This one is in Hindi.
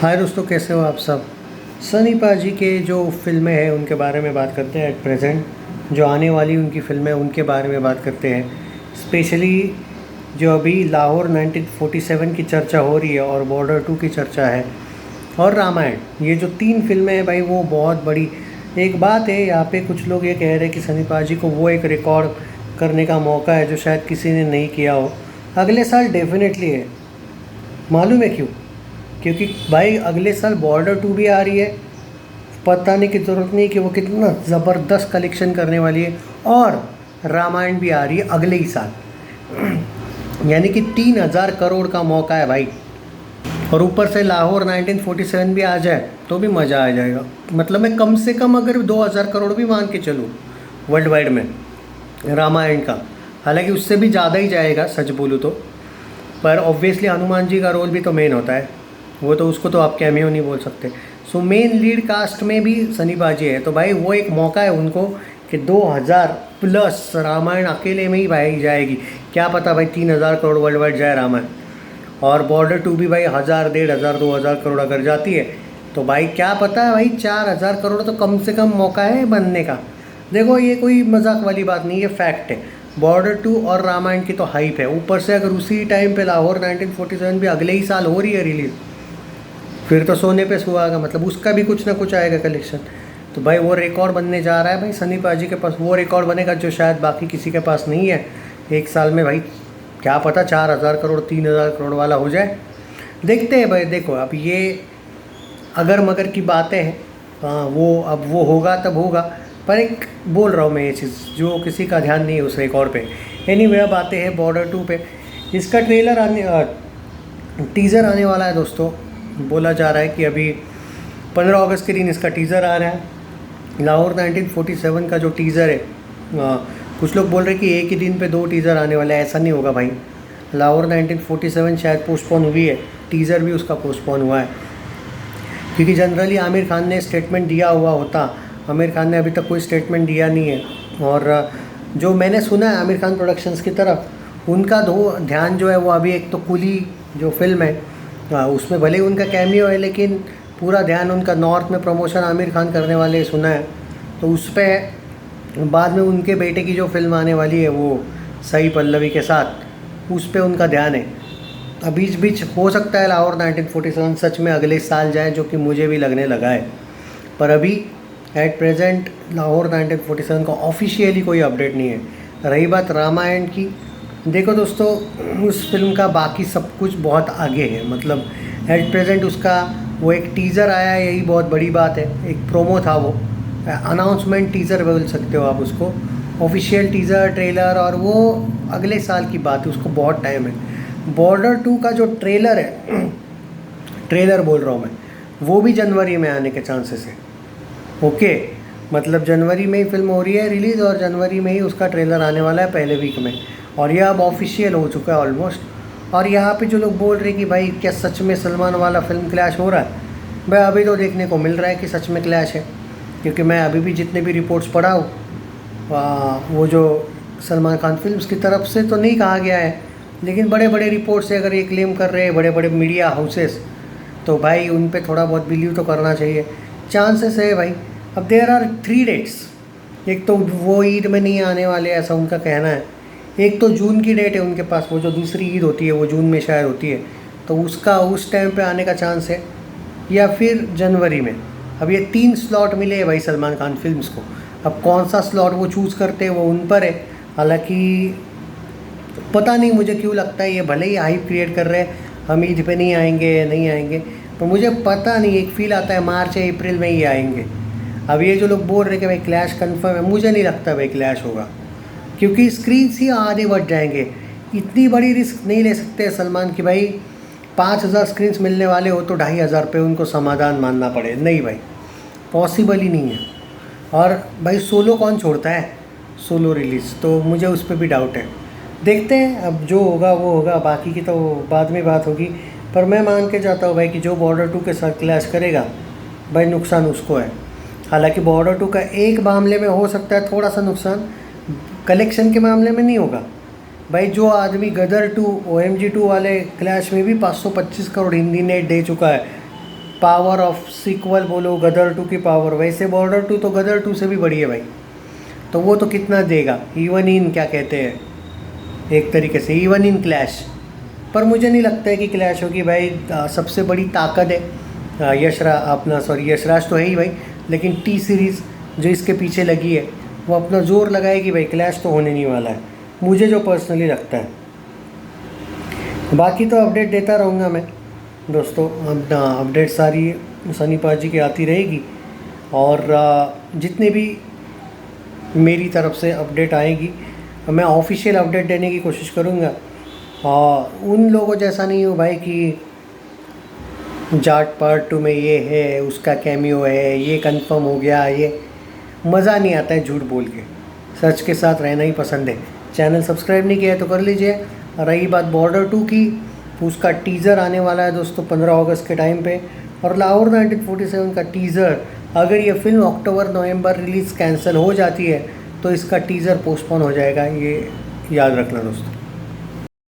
हाय दोस्तों, कैसे हो आप सब। सनी पाजी के जो फिल्में हैं उनके बारे में बात करते हैं। एट प्रेजेंट जो आने वाली उनकी फिल्में उनके बारे में बात करते हैं। स्पेशली जो अभी लाहौर 1947 की चर्चा हो रही है और बॉर्डर 2 की चर्चा है और रामायण, ये जो तीन फिल्में हैं भाई, वो बहुत बड़ी एक बात है। यहाँ पे कुछ लोग ये कह रहे हैं कि सनी पाजी को वो एक रिकॉर्ड करने का मौका है जो शायद किसी ने नहीं किया हो। अगले साल डेफिनेटली है। मालूम है क्यों? क्योंकि भाई अगले साल बॉर्डर 2 भी आ रही है। बताने की ज़रूरत नहीं कि वो कितना ज़बरदस्त कलेक्शन करने वाली है। और रामायण भी आ रही है अगले ही साल। यानी कि 3,000 करोड़ का मौका है भाई। और ऊपर से लाहौर 1947 भी आ जाए तो भी मज़ा आ जाएगा। मतलब मैं कम से कम अगर 2,000 करोड़ भी मान के चलूँ वर्ल्ड वाइड में रामायण का, हालांकि उससे भी ज़्यादा ही जाएगा सच बोलूँ तो। पर ऑब्वियसली हनुमान जी का रोल भी तो मेन होता है, वो तो उसको तो आप कैमियो नहीं बोल सकते। सो मेन लीड कास्ट में भी सनी पाजी है, तो भाई वो एक मौका है उनको कि 2,000 प्लस रामायण अकेले में ही भाई जाएगी। क्या पता भाई 3,000 करोड़ वर्ल्ड वाइड जाए रामायण। और बॉर्डर 2 भी भाई 1,000, 1,500, 2,000 करोड़ अगर जाती है तो भाई क्या पता है भाई 4,000 करोड़ तो कम से कम मौका है बनने का। देखो ये कोई मजाक वाली बात नहीं, ये फैक्ट है। बॉर्डर 2 और रामायण की तो हाइप है। ऊपर से अगर उसी टाइम पे लाहौर 1947 भी अगले ही साल हो रही है रिलीज़, फिर तो सोने पे सुहागा। मतलब उसका भी कुछ ना कुछ आएगा कलेक्शन। तो भाई वो रिकॉर्ड बनने जा रहा है भाई। सनी पाजी के पास वो रिकॉर्ड बनेगा जो शायद बाकी किसी के पास नहीं है। एक साल में भाई क्या पता 4,000 करोड़ 3,000 करोड़ वाला हो जाए। देखते हैं भाई। देखो अब ये अगर मगर की बातें हैं, हाँ वो अब वो होगा तब होगा। पर एक बोल रहा हूँ मैं ये चीज़, जो किसी का ध्यान नहीं है उस रिकॉर्ड पे। एनीवे अब आते हैं बॉर्डर 2 पे। इसका टीज़र आने वाला है दोस्तों। बोला जा रहा है कि अभी 15 अगस्त के दिन इसका टीज़र आ रहा है। लाहौर 1947 का जो टीज़र है, कुछ लोग बोल रहे हैं कि एक ही दिन पे 2 टीज़र आने वाले हैं। ऐसा नहीं होगा भाई। लाहौर 1947 शायद पोस्टपोन हुई है, टीज़र भी उसका पोस्टपोन हुआ है। क्योंकि जनरली आमिर खान ने स्टेटमेंट दिया हुआ होता। आमिर खान ने अभी तक कोई स्टेटमेंट दिया नहीं है। और जो मैंने सुना है आमिर खान प्रोडक्शंस की तरफ, उनका ध्यान जो है वो अभी एक तो कुली जो फिल्म है, उसमें भले ही उनका कैमियो है लेकिन पूरा ध्यान उनका नॉर्थ में प्रमोशन आमिर खान करने वाले सुना है। तो उस पर बाद में उनके बेटे की जो फिल्म आने वाली है वो सई पल्लवी के साथ, उस पर उनका ध्यान है। अब बीच बीच हो सकता है लाहौर 1947 सच में अगले साल जाए, जो कि मुझे भी लगने लगा है। पर अभी एट प्रेजेंट लाहौर 1947 का ऑफिशियली कोई अपडेट नहीं है। रही बात रामायण की, देखो दोस्तों उस फिल्म का बाकी सब कुछ बहुत आगे है। मतलब एट प्रेजेंट उसका वो एक टीज़र आया है, यही बहुत बड़ी बात है। एक प्रोमो था, वो अनाउंसमेंट टीज़र बोल सकते हो आप उसको। ऑफिशियल टीज़र ट्रेलर और वो अगले साल की बात है, उसको बहुत टाइम है। बॉर्डर 2 का जो ट्रेलर है ट्रेलर बोल रहा हूँ मैं, वो भी जनवरी में आने के चांसेस है। ओके, मतलब जनवरी में ही फिल्म हो रही है रिलीज़ और जनवरी में ही उसका ट्रेलर आने वाला है पहले वीक में। और यह अब ऑफिशियल हो चुका है ऑलमोस्ट। और यहाँ पे जो लोग बोल रहे हैं कि भाई क्या सच में सलमान वाला फिल्म क्लैश हो रहा है, भाई अभी तो देखने को मिल रहा है कि सच में क्लैश है। क्योंकि मैं अभी भी जितने भी रिपोर्ट्स पढ़ा हूँ, वो जो सलमान खान फिल्म्स की तरफ से तो नहीं कहा गया है, लेकिन बड़े बड़े रिपोर्ट से अगर ये क्लेम कर रहे हैं बड़े बड़े मीडिया हाउसेस, तो भाई उन पे थोड़ा बहुत बिलीव तो करना चाहिए। चांसेस है भाई। अब देयर आर 3 डेट्स। एक तो वो ईद में नहीं आने वाले ऐसा उनका कहना है। एक तो जून की डेट है उनके पास, वो जो दूसरी ईद होती है वो जून में शायद होती है, तो उसका उस टाइम पे आने का चांस है, या फिर जनवरी में। अब ये 3 स्लॉट मिले हैं भाई सलमान खान फिल्म्स को। अब कौन सा स्लॉट वो चूज़ करते हैं वो उन पर है। हालांकि पता नहीं मुझे क्यों लगता है ये भले ही हाइप क्रिएट कर रहे हैं, हम ईद पे नहीं आएंगे नहीं आएंगे, पर मुझे पता नहीं, एक फील आता है मार्च या अप्रैल में ही आएंगे। अब ये जो लोग बोल रहे हैं कि भाई क्लैश कंफर्म है, मुझे नहीं लगता भाई क्लैश होगा। क्योंकि स्क्रीन्स ही आधे बढ़ जाएंगे। इतनी बड़ी रिस्क नहीं ले सकते सलमान कि भाई 5,000 स्क्रीन्स मिलने वाले हो तो 2,500 पे उनको समाधान मानना पड़े। नहीं भाई, पॉसिबल ही नहीं है। और भाई सोलो कौन छोड़ता है सोलो रिलीज़, तो मुझे उस पर भी डाउट है। देखते हैं अब जो होगा वो होगा, बाकी की तो बाद में बात होगी। पर मैं मान के जाता हूँ भाई कि जो बॉर्डर 2 के साथ क्लैश करेगा भाई नुकसान उसको है। हालांकि बॉर्डर 2 का एक मामले में हो सकता है थोड़ा सा नुकसान, कलेक्शन के मामले में नहीं होगा। भाई जो आदमी गदर 2 OMG 2 वाले क्लैश में भी 525 करोड़ हिंदी नेट दे चुका है, पावर ऑफ सीक्वल बोलो, गदर 2 की पावर, वैसे बॉर्डर 2 तो गदर 2 से भी बड़ी है भाई। तो वो तो कितना देगा, इवन इन क्या कहते हैं, एक तरीके से इवन इन क्लैश। पर मुझे नहीं लगता है कि क्लैश होगी भाई। सबसे बड़ी ताकत है यशराज तो है ही भाई, लेकिन टी सीरीज़ जो इसके पीछे लगी है वो अपना ज़ोर लगाएगी भाई। क्लैश तो होने नहीं वाला है, मुझे जो पर्सनली लगता है। बाकी तो अपडेट देता रहूँगा मैं दोस्तों, अपडेट सारी सनी पाजी की आती रहेगी, और जितने भी मेरी तरफ से अपडेट आएगी मैं ऑफिशियल अपडेट देने की कोशिश करूँगा। उन लोगों जैसा नहीं हो भाई कि जाट पार्ट 2 में ये है, उसका कैमियो है, ये कंफर्म हो गया, ये मज़ा नहीं आता है झूठ बोल के। सच के साथ रहना ही पसंद है। चैनल सब्सक्राइब नहीं किया है तो कर लीजिए। रही बात बॉर्डर 2 की, उसका टीज़र आने वाला है दोस्तों 15 अगस्त के टाइम पे। और लाहौर 1947 का टीज़र, अगर ये फिल्म अक्टूबर-नवंबर रिलीज़ कैंसिल हो जाती है तो इसका टीज़र पोस्टपोन हो जाएगा, ये याद रखना दोस्तों।